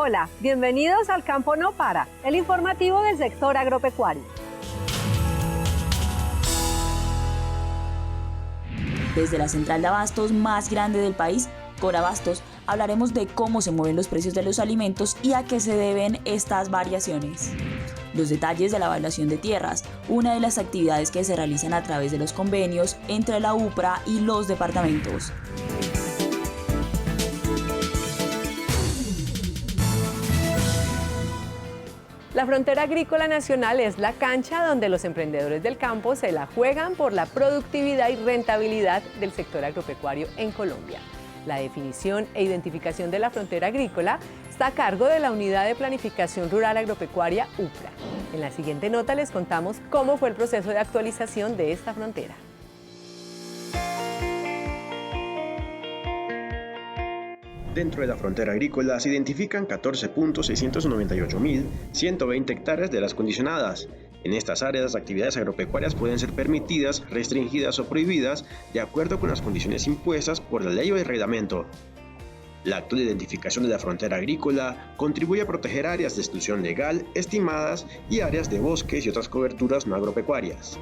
Hola, bienvenidos al Campo No Para, el informativo del sector agropecuario. Desde la central de abastos más grande del país, Corabastos, hablaremos de cómo se mueven los precios de los alimentos y a qué se deben estas variaciones. Los detalles de la evaluación de tierras, una de las actividades que se realizan a través de los convenios entre la UPRA y los departamentos. La Frontera Agrícola Nacional es la cancha donde los emprendedores del campo se la juegan por la productividad y rentabilidad del sector agropecuario en Colombia. La definición e identificación de la frontera agrícola está a cargo de la Unidad de Planificación Rural Agropecuaria UPRA. En la siguiente nota les contamos cómo fue el proceso de actualización de esta frontera. Dentro de la frontera agrícola se identifican 14.698.120 hectáreas de las condicionadas. En estas áreas las actividades agropecuarias pueden ser permitidas, restringidas o prohibidas de acuerdo con las condiciones impuestas por la ley o el reglamento. La actual identificación de la frontera agrícola contribuye a proteger áreas de exclusión legal estimadas y áreas de bosques y otras coberturas no agropecuarias.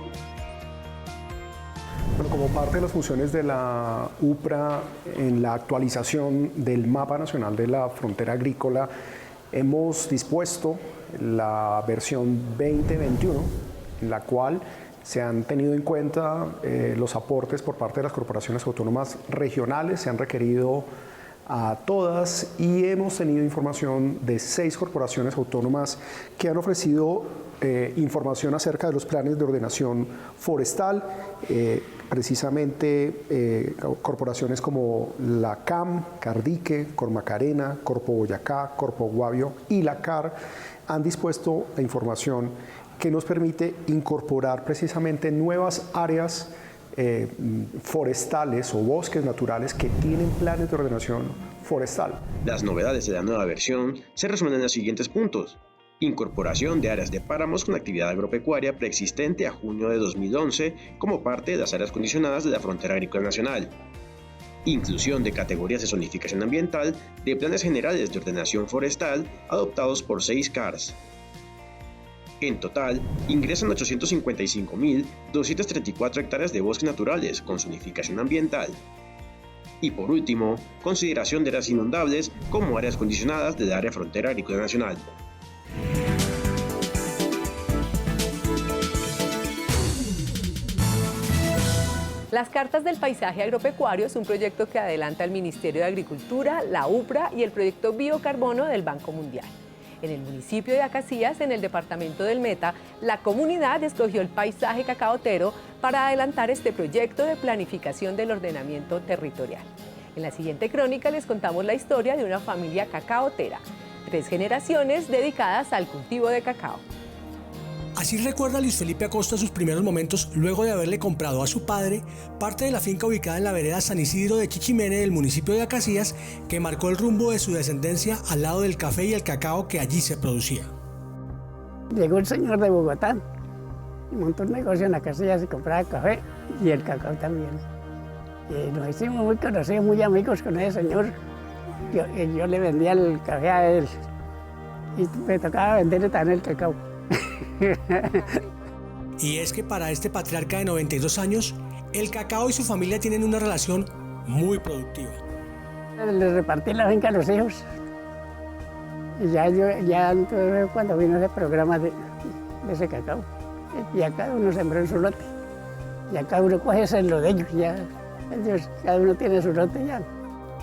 Bueno, como parte de las funciones de la UPRA en la actualización del mapa nacional de la frontera agrícola, hemos dispuesto la versión 2021, en la cual se han tenido en cuenta los aportes por parte de las corporaciones autónomas regionales, se han requerido a todas y hemos tenido información de 6 corporaciones autónomas que han ofrecido información acerca de los planes de ordenación forestal, precisamente corporaciones como la CAM, Cardique, Cormacarena, Corpo Boyacá, Corpo Guavio y la CAR han dispuesto la información que nos permite incorporar precisamente nuevas áreas forestales o bosques naturales que tienen planes de ordenación forestal. Las novedades de la nueva versión se resumen en los siguientes puntos. Incorporación de áreas de páramos con actividad agropecuaria preexistente a junio de 2011 como parte de las áreas condicionadas de la frontera agrícola nacional. Inclusión de categorías de zonificación ambiental de planes generales de ordenación forestal adoptados por 6 CARs. En total, ingresan 855.234 hectáreas de bosques naturales con zonificación ambiental. Y por último, consideración de áreas inundables como áreas condicionadas del área frontera agrícola nacional. Las Cartas del Paisaje Agropecuario es un proyecto que adelanta el Ministerio de Agricultura, la UPRA y el proyecto Biocarbono del Banco Mundial. En el municipio de Acacías, en el departamento del Meta, la comunidad escogió el paisaje cacaotero para adelantar este proyecto de planificación del ordenamiento territorial. En la siguiente crónica les contamos la historia de una familia cacaotera, 3 generaciones dedicadas al cultivo de cacao. Así recuerda Luis Felipe Acosta sus primeros momentos luego de haberle comprado a su padre parte de la finca ubicada en la vereda San Isidro de Chichimene del municipio de Acacías, que marcó el rumbo de su descendencia al lado del café y el cacao que allí se producía. Llegó el señor de Bogotá y montó un negocio en Acacías y compraba café y el cacao también. Y nos hicimos muy conocidos, muy amigos con ese señor. Yo le vendía el café a él y me tocaba venderle también el cacao. Y es que para este patriarca de 92 años, el cacao y su familia tienen una relación muy productiva. Le repartí la finca a los hijos. Y ya entonces, cuando vino ese programa de ese cacao, ya cada uno sembró en su lote. Ya cada uno coge eso en lo de ellos, cada uno tiene su lote ya.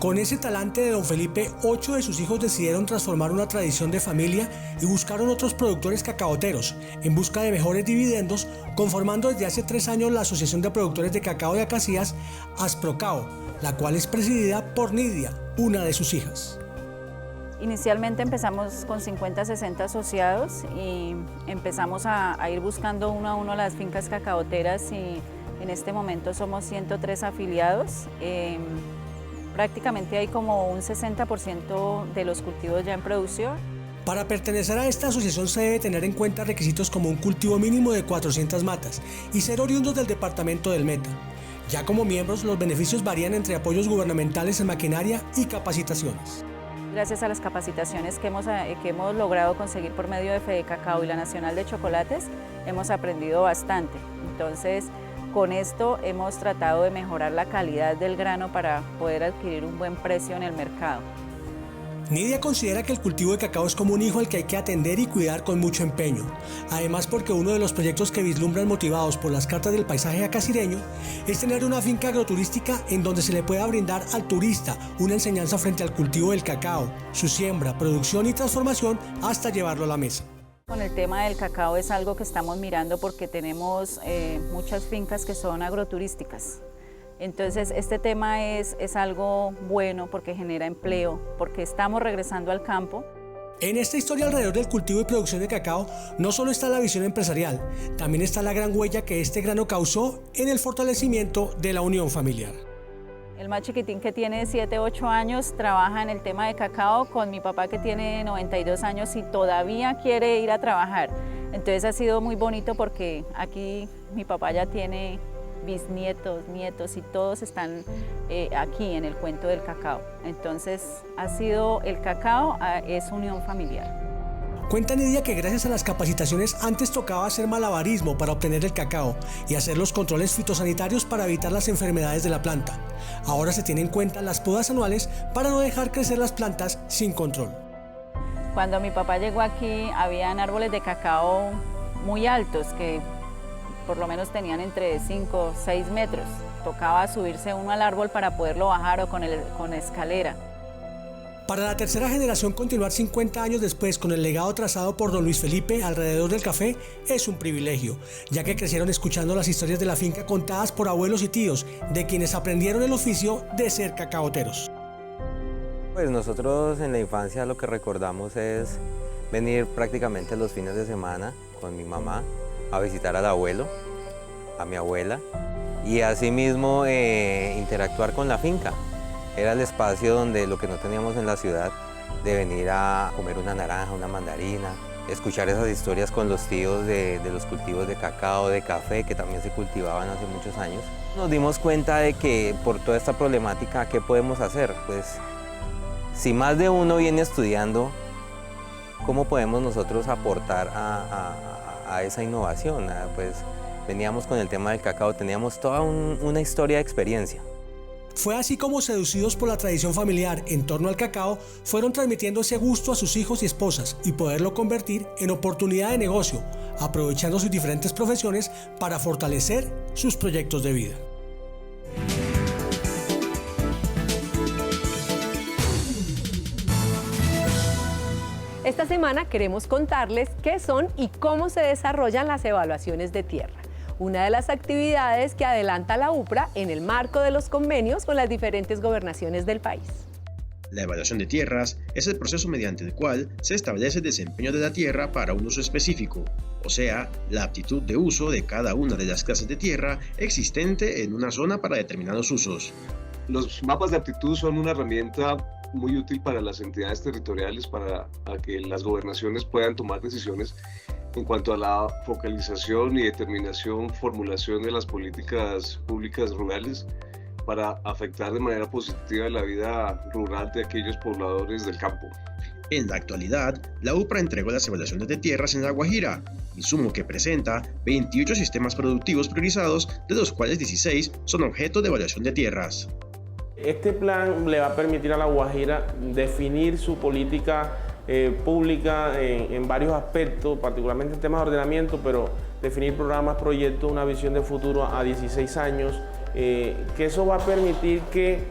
Con ese talante de don Felipe, 8 de sus hijos decidieron transformar una tradición de familia y buscaron otros productores cacaoteros en busca de mejores dividendos, conformando desde hace 3 años la Asociación de Productores de Cacao de Acacías, Asprocao, la cual es presidida por Nidia, una de sus hijas. Inicialmente empezamos con 50, 60 asociados y empezamos a ir buscando uno a uno las fincas cacaoteras y en este momento somos 103 afiliados. Prácticamente hay como un 60% de los cultivos ya en producción. Para pertenecer a esta asociación se debe tener en cuenta requisitos como un cultivo mínimo de 400 matas y ser oriundos del departamento del Meta. Ya como miembros, los beneficios varían entre apoyos gubernamentales en maquinaria y capacitaciones. Gracias a las capacitaciones que hemos logrado conseguir por medio de Fedecacao y la Nacional de Chocolates, hemos aprendido bastante. Entonces, con esto hemos tratado de mejorar la calidad del grano para poder adquirir un buen precio en el mercado. Nidia considera que el cultivo de cacao es como un hijo al que hay que atender y cuidar con mucho empeño. Además, porque uno de los proyectos que vislumbran motivados por las cartas del paisaje acacireño es tener una finca agroturística en donde se le pueda brindar al turista una enseñanza frente al cultivo del cacao, su siembra, producción y transformación hasta llevarlo a la mesa. Con el tema del cacao es algo que estamos mirando porque tenemos muchas fincas que son agroturísticas. Entonces este tema es algo bueno porque genera empleo, porque estamos regresando al campo. En esta historia alrededor del cultivo y producción de cacao no solo está la visión empresarial, también está la gran huella que este grano causó en el fortalecimiento de la unión familiar. El más chiquitín, que tiene 7, 8 años, trabaja en el tema de cacao con mi papá, que tiene 92 años y todavía quiere ir a trabajar. Entonces ha sido muy bonito porque aquí mi papá ya tiene bisnietos, nietos y todos están aquí en el cuento del cacao. Entonces el cacao es unión familiar. Cuenta Nidia que gracias a las capacitaciones antes tocaba hacer malabarismo para obtener el cacao y hacer los controles fitosanitarios para evitar las enfermedades de la planta. Ahora se tienen en cuenta las podas anuales para no dejar crecer las plantas sin control. Cuando mi papá llegó aquí habían árboles de cacao muy altos que por lo menos tenían entre 5 o 6 metros. Tocaba subirse uno al árbol para poderlo bajar o con escalera. Para la tercera generación, continuar 50 años después con el legado trazado por don Luis Felipe alrededor del café es un privilegio, ya que crecieron escuchando las historias de la finca contadas por abuelos y tíos, de quienes aprendieron el oficio de ser cacaoteros. Pues nosotros en la infancia lo que recordamos es venir prácticamente los fines de semana con mi mamá a visitar al abuelo, a mi abuela, y asimismo interactuar con la finca. Era el espacio donde lo que no teníamos en la ciudad, de venir a comer una naranja, una mandarina, escuchar esas historias con los tíos de los cultivos de cacao, de café, que también se cultivaban hace muchos años. Nos dimos cuenta de que por toda esta problemática, ¿qué podemos hacer? Pues si más de uno viene estudiando, ¿cómo podemos nosotros aportar a esa innovación? Pues veníamos con el tema del cacao, teníamos toda una historia de experiencia. Fue así como, seducidos por la tradición familiar en torno al cacao, fueron transmitiendo ese gusto a sus hijos y esposas y poderlo convertir en oportunidad de negocio, aprovechando sus diferentes profesiones para fortalecer sus proyectos de vida. Esta semana queremos contarles qué son y cómo se desarrollan las evaluaciones de tierra, una de las actividades que adelanta la UPRA en el marco de los convenios con las diferentes gobernaciones del país. La evaluación de tierras es el proceso mediante el cual se establece el desempeño de la tierra para un uso específico, o sea, la aptitud de uso de cada una de las clases de tierra existente en una zona para determinados usos. Los mapas de aptitud son una herramienta muy útil para las entidades territoriales, para que las gobernaciones puedan tomar decisiones en cuanto a la focalización y determinación, formulación de las políticas públicas rurales para afectar de manera positiva la vida rural de aquellos pobladores del campo. En la actualidad, la UPRA entregó las evaluaciones de tierras en La Guajira, insumo que presenta 28 sistemas productivos priorizados, de los cuales 16 son objeto de evaluación de tierras. Este plan le va a permitir a La Guajira definir su política pública en varios aspectos, particularmente en temas de ordenamiento, pero definir programas, proyectos, una visión de futuro a 16 años, que eso va a permitir que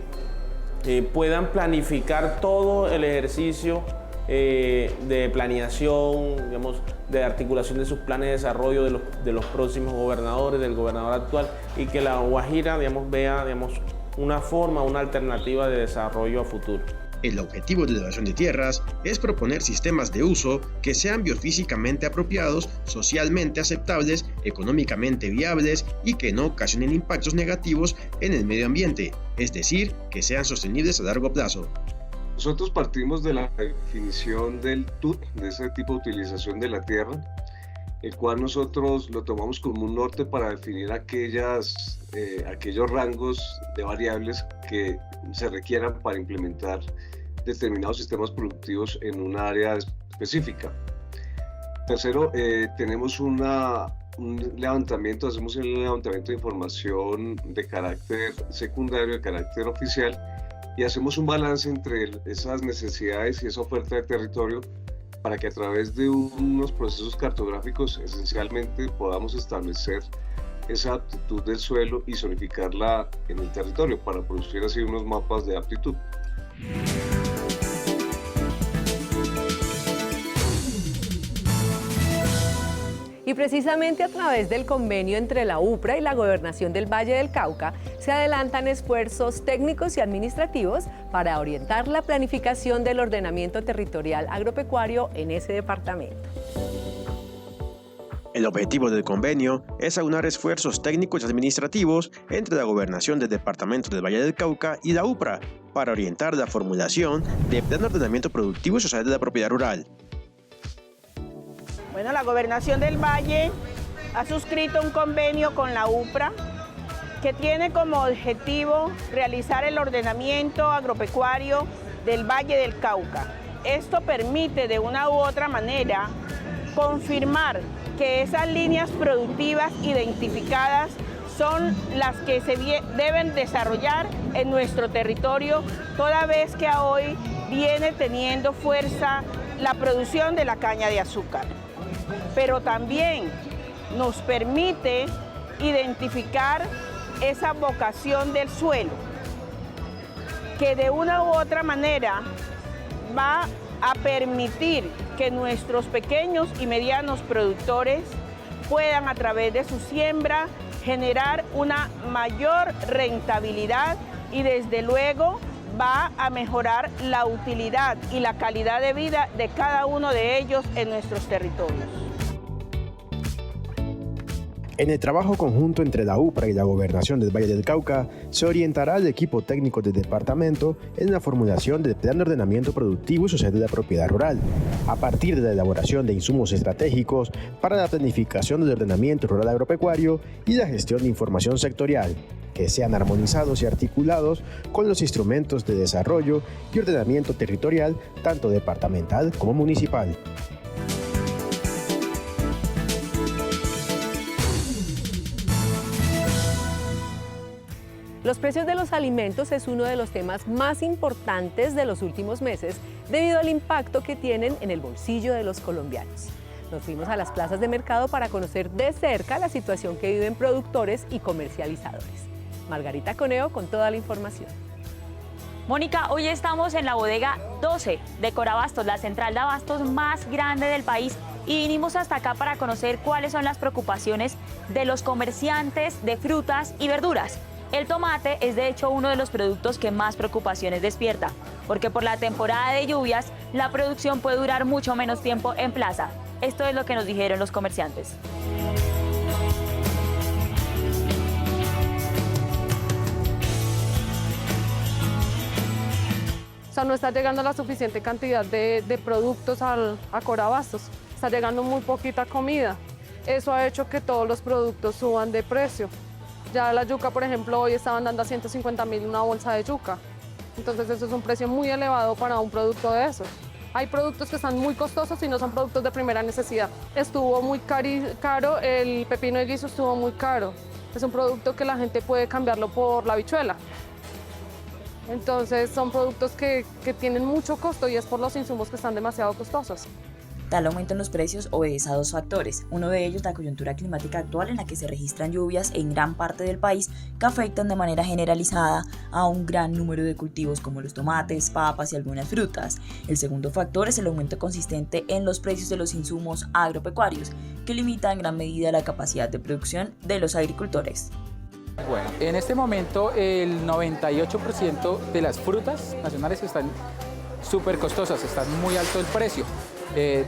puedan planificar todo el ejercicio de planeación, digamos, de articulación de sus planes de desarrollo de los próximos gobernadores, del gobernador actual, y que La Guajira, digamos, vea, digamos, una forma, una alternativa de desarrollo a futuro. El objetivo de la evaluación de tierras es proponer sistemas de uso que sean biofísicamente apropiados, socialmente aceptables, económicamente viables y que no ocasionen impactos negativos en el medio ambiente, es decir, que sean sostenibles a largo plazo. Nosotros partimos de la definición del TUT, de ese tipo de utilización de la tierra, el cual nosotros lo tomamos como un norte para definir aquellos rangos de variables que se requieran para implementar determinados sistemas productivos en un área específica. Tercero, tenemos un levantamiento, hacemos un levantamiento de información de carácter secundario, de carácter oficial, y hacemos un balance entre esas necesidades y esa oferta de territorio para que a través de unos procesos cartográficos esencialmente podamos establecer esa aptitud del suelo y zonificarla en el territorio para producir así unos mapas de aptitud. Y precisamente a través del convenio entre la UPRA y la Gobernación del Valle del Cauca se adelantan esfuerzos técnicos y administrativos para orientar la planificación del ordenamiento territorial agropecuario en ese departamento. El objetivo del convenio es aunar esfuerzos técnicos y administrativos entre la Gobernación del Departamento del Valle del Cauca y la UPRA para orientar la formulación de plan de ordenamiento productivo y social de la propiedad rural. Bueno, la Gobernación del Valle ha suscrito un convenio con la UPRA que tiene como objetivo realizar el ordenamiento agropecuario del Valle del Cauca. Esto permite de una u otra manera confirmar que esas líneas productivas identificadas son las que se deben desarrollar en nuestro territorio, toda vez que hoy viene teniendo fuerza la producción de la caña de azúcar. Pero también nos permite identificar esa vocación del suelo, que de una u otra manera va a permitir que nuestros pequeños y medianos productores puedan a través de su siembra generar una mayor rentabilidad y desde luego va a mejorar la utilidad y la calidad de vida de cada uno de ellos en nuestros territorios. En el trabajo conjunto entre la UPRA y la Gobernación del Valle del Cauca, se orientará al equipo técnico del departamento en la formulación del plan de ordenamiento productivo y social de la propiedad rural, a partir de la elaboración de insumos estratégicos para la planificación del ordenamiento rural agropecuario y la gestión de información sectorial, que sean armonizados y articulados con los instrumentos de desarrollo y ordenamiento territorial, tanto departamental como municipal. Los precios de los alimentos es uno de los temas más importantes de los últimos meses debido al impacto que tienen en el bolsillo de los colombianos. Nos fuimos a las plazas de mercado para conocer de cerca la situación que viven productores y comercializadores. Margarita Coneo con toda la información. Mónica, hoy estamos en la bodega 12 de Corabastos, la central de abastos más grande del país, y vinimos hasta acá para conocer cuáles son las preocupaciones de los comerciantes de frutas y verduras. El tomate es de hecho uno de los productos que más preocupaciones despierta, porque por la temporada de lluvias la producción puede durar mucho menos tiempo en plaza. Esto es lo que nos dijeron los comerciantes. O sea, no está llegando la suficiente cantidad de productos a Corabastos, está llegando muy poquita comida. Eso ha hecho que todos los productos suban de precio. Ya la yuca, por ejemplo, hoy estaban dando a 150.000 una bolsa de yuca. Entonces eso es un precio muy elevado para un producto de esos. Hay productos que están muy costosos y no son productos de primera necesidad. Estuvo muy caro, el pepino de guiso estuvo muy caro. Es un producto que la gente puede cambiarlo por la habichuela. Entonces son productos que tienen mucho costo y es por los insumos que están demasiado costosos. Tal aumento en los precios obedece a dos factores, uno de ellos la coyuntura climática actual en la que se registran lluvias en gran parte del país que afectan de manera generalizada a un gran número de cultivos como los tomates, papas y algunas frutas. El segundo factor es el aumento consistente en los precios de los insumos agropecuarios, que limita en gran medida la capacidad de producción de los agricultores. Bueno, en este momento el 98% de las frutas nacionales están súper costosas, están muy alto el precio.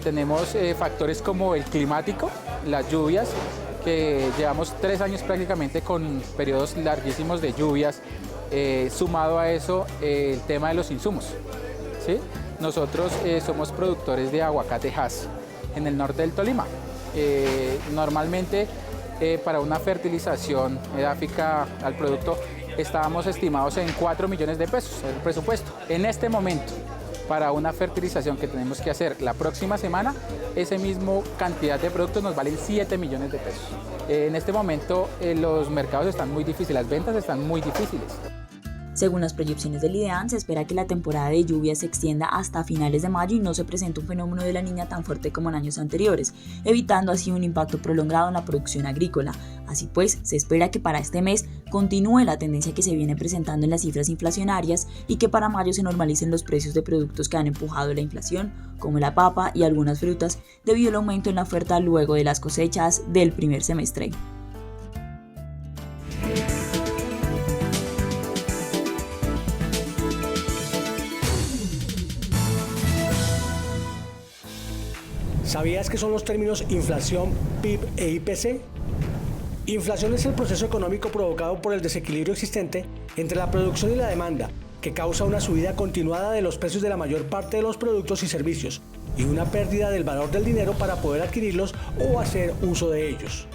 Tenemos factores como el climático, las lluvias, que llevamos 3 años prácticamente con periodos larguísimos de lluvias, sumado a eso el tema de los insumos, ¿sí? Nosotros somos productores de aguacate Hass en el norte del Tolima. Normalmente para una fertilización edáfica al producto estábamos estimados en 4 millones de pesos el presupuesto. En este momento para una fertilización que tenemos que hacer la próxima semana, ese mismo cantidad de productos nos valen 7 millones de pesos. En este momento los mercados están muy difíciles, las ventas están muy difíciles. Según las proyecciones del IDEAN, se espera que la temporada de lluvias se extienda hasta finales de mayo y no se presente un fenómeno de la Niña tan fuerte como en años anteriores, evitando así un impacto prolongado en la producción agrícola. Así pues, se espera que para este mes continúe la tendencia que se viene presentando en las cifras inflacionarias y que para mayo se normalicen los precios de productos que han empujado la inflación, como la papa y algunas frutas, debido al aumento en la oferta luego de las cosechas del primer semestre. ¿Sabías qué son los términos inflación, PIB e IPC? Inflación es el proceso económico provocado por el desequilibrio existente entre la producción y la demanda, que causa una subida continuada de los precios de la mayor parte de los productos y servicios y una pérdida del valor del dinero para poder adquirirlos o hacer uso de ellos.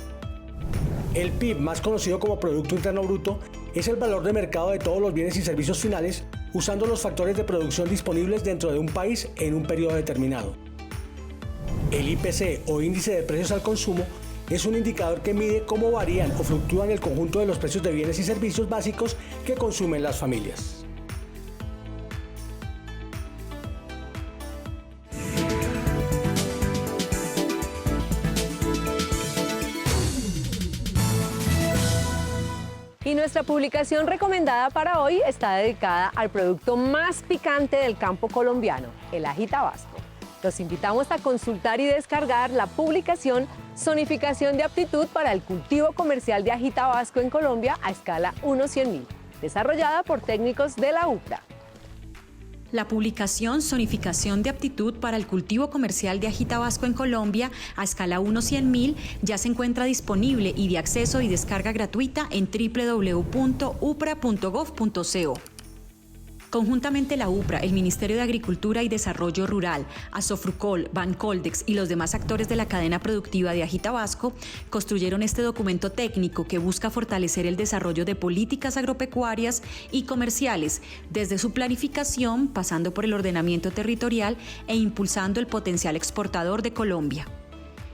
El PIB, más conocido como Producto Interno Bruto, es el valor de mercado de todos los bienes y servicios finales usando los factores de producción disponibles dentro de un país en un periodo determinado. El IPC o Índice de Precios al Consumo es un indicador que mide cómo varían o fluctúan el conjunto de los precios de bienes y servicios básicos que consumen las familias. Y nuestra publicación recomendada para hoy está dedicada al producto más picante del campo colombiano, el ají tabasco. Los invitamos a consultar y descargar la publicación Zonificación de aptitud para el cultivo comercial de ají tabasco en Colombia a escala 1/100.000, desarrollada por técnicos de la UPRA. La publicación Zonificación de aptitud para el cultivo comercial de ají tabasco en Colombia a escala 1/100.000 ya se encuentra disponible y de acceso y descarga gratuita en www.upra.gov.co. Conjuntamente la UPRA, el Ministerio de Agricultura y Desarrollo Rural, Asofrucol, Bancoldex y los demás actores de la cadena productiva de ají tabasco construyeron este documento técnico que busca fortalecer el desarrollo de políticas agropecuarias y comerciales, desde su planificación, pasando por el ordenamiento territorial e impulsando el potencial exportador de Colombia.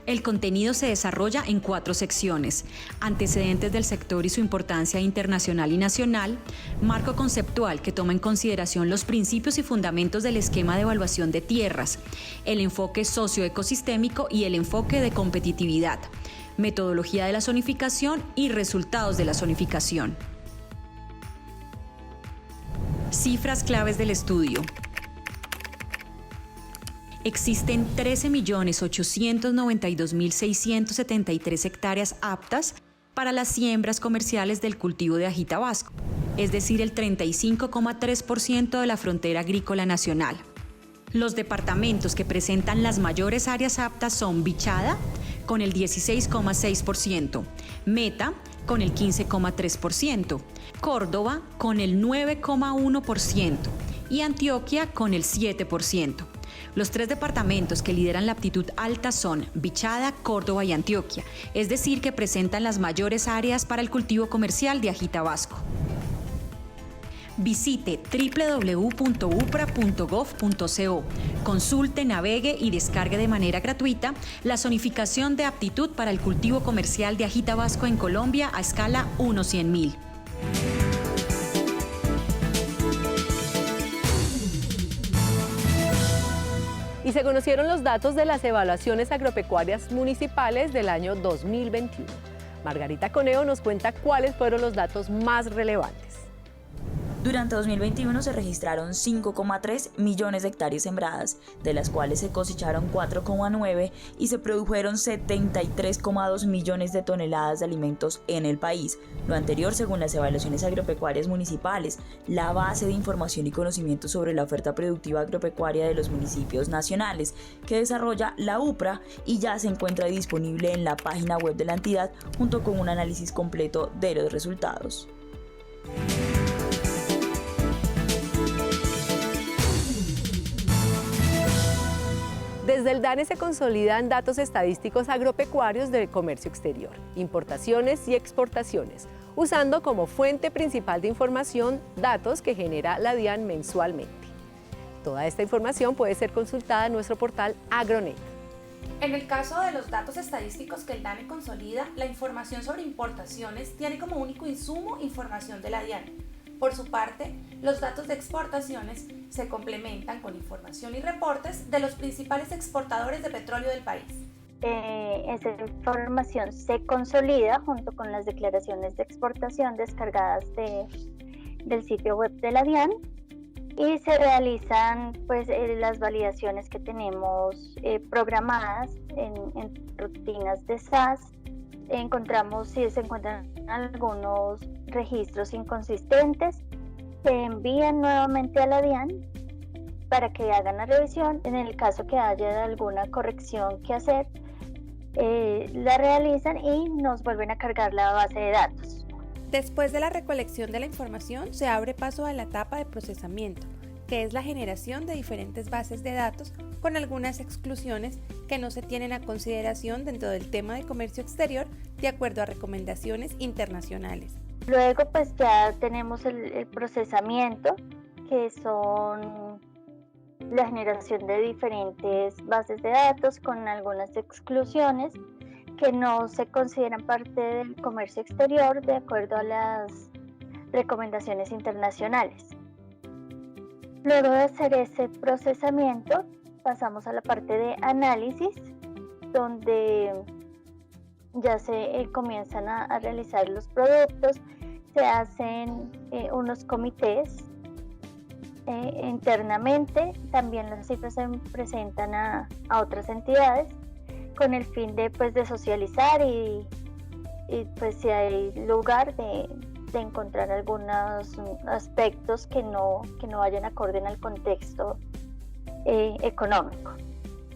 El contenido se desarrolla en 4 secciones: antecedentes del sector y su importancia internacional y nacional, marco conceptual que toma en consideración los principios y fundamentos del esquema de evaluación de tierras, el enfoque socioecosistémico y el enfoque de competitividad, metodología de la zonificación y resultados de la zonificación. Cifras claves del estudio. Existen 13.892.673 hectáreas aptas para las siembras comerciales del cultivo de ají tabasco, es decir, el 35,3% de la frontera agrícola nacional. Los departamentos que presentan las mayores áreas aptas son Bichada, con el 16,6%, Meta, con el 15,3%, Córdoba, con el 9,1% y Antioquia, con el 7%. Los 3 departamentos que lideran la aptitud alta son Bichada, Córdoba y Antioquia, es decir, que presentan las mayores áreas para el cultivo comercial de ají tabasco. Visite www.upra.gov.co, consulte, navegue y descargue de manera gratuita la zonificación de aptitud para el cultivo comercial de ají tabasco en Colombia a escala 1/100.000. Y se conocieron los datos de las evaluaciones agropecuarias municipales del año 2021. Margarita Coneo nos cuenta cuáles fueron los datos más relevantes. Durante 2021 se registraron 5,3 millones de hectáreas sembradas, de las cuales se cosecharon 4,9 y se produjeron 73,2 millones de toneladas de alimentos en el país. Lo anterior según las evaluaciones agropecuarias municipales, la base de información y conocimiento sobre la oferta productiva agropecuaria de los municipios nacionales, que desarrolla la UPRA y ya se encuentra disponible en la página web de la entidad junto con un análisis completo de los resultados. Desde el DANE se consolidan datos estadísticos agropecuarios del comercio exterior, importaciones y exportaciones, usando como fuente principal de información datos que genera la DIAN mensualmente. Toda esta información puede ser consultada en nuestro portal Agronet. En el caso de los datos estadísticos que el DANE consolida, la información sobre importaciones tiene como único insumo información de la DIAN. Por su parte, los datos de exportaciones se complementan con información y reportes de los principales exportadores de petróleo del país. Esa información se consolida junto con las declaraciones de exportación descargadas del sitio web de la DIAN y se realizan pues, las validaciones que tenemos programadas en rutinas de SAS. Encontramos si se encuentran algunos registros inconsistentes, se envían nuevamente a la DIAN para que hagan la revisión. En el caso que haya alguna corrección que hacer, la realizan y nos vuelven a cargar la base de datos. Después de la recolección de la información, se abre paso a la etapa de procesamiento, que es la generación de diferentes bases de datos con algunas exclusiones que no se tienen a consideración dentro del tema de comercio exterior de acuerdo a recomendaciones internacionales. Luego pues ya tenemos el procesamiento, que son la generación de diferentes bases de datos con algunas exclusiones que no se consideran parte del comercio exterior de acuerdo a las recomendaciones internacionales. Luego de hacer ese procesamiento, pasamos a la parte de análisis, donde ya se comienzan a realizar los productos, se hacen unos comités internamente, también las cifras se presentan a otras entidades con el fin de socializar y pues si hay lugar de encontrar algunos aspectos que no vayan acorde al contexto económico.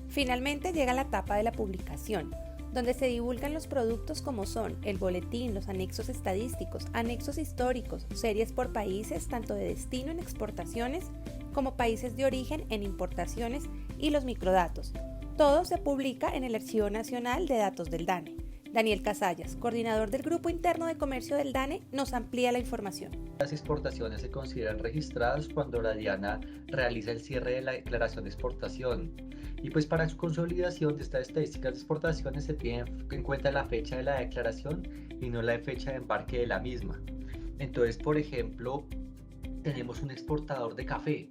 Finalmente llega la etapa de la publicación, donde se divulgan los productos como son el boletín, los anexos estadísticos, anexos históricos, series por países, tanto de destino en exportaciones como países de origen en importaciones y los microdatos. Todo se publica en el Archivo Nacional de Datos del DANE. Daniel Casallas, coordinador del Grupo Interno de Comercio del DANE, nos amplía la información. Las exportaciones se consideran registradas cuando la DIANA realiza el cierre de la declaración de exportación. Y pues para su consolidación de estas estadísticas de exportaciones se tiene en cuenta la fecha de la declaración y no la fecha de embarque de la misma. Entonces, por ejemplo, tenemos un exportador de café.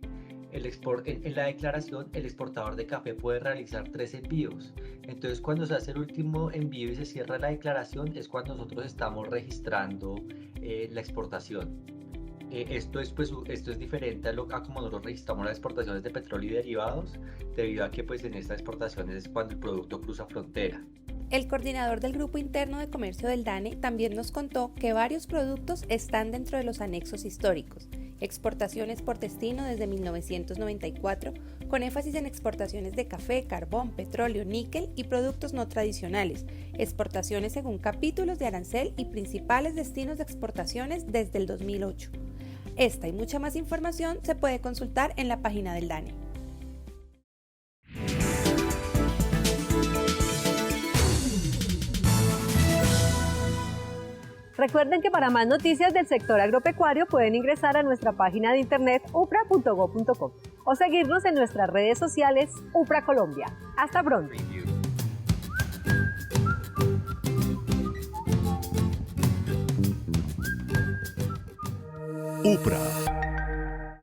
En la declaración, el exportador de café puede realizar 3 envíos. Entonces, cuando se hace el último envío y se cierra la declaración, es cuando nosotros estamos registrando la exportación. Esto es diferente a como nosotros registramos las exportaciones de petróleo y derivados, debido a que en estas exportaciones es cuando el producto cruza frontera. El coordinador del Grupo Interno de Comercio del DANE también nos contó que varios productos están dentro de los anexos históricos. Exportaciones por destino desde 1994, con énfasis en exportaciones de café, carbón, petróleo, níquel y productos no tradicionales, exportaciones según capítulos de arancel y principales destinos de exportaciones desde el 2008. Esta y mucha más información se puede consultar en la página del DANE. Recuerden que para más noticias del sector agropecuario pueden ingresar a nuestra página de internet upra.go.co o seguirnos en nuestras redes sociales Upra Colombia. Hasta pronto. Upra.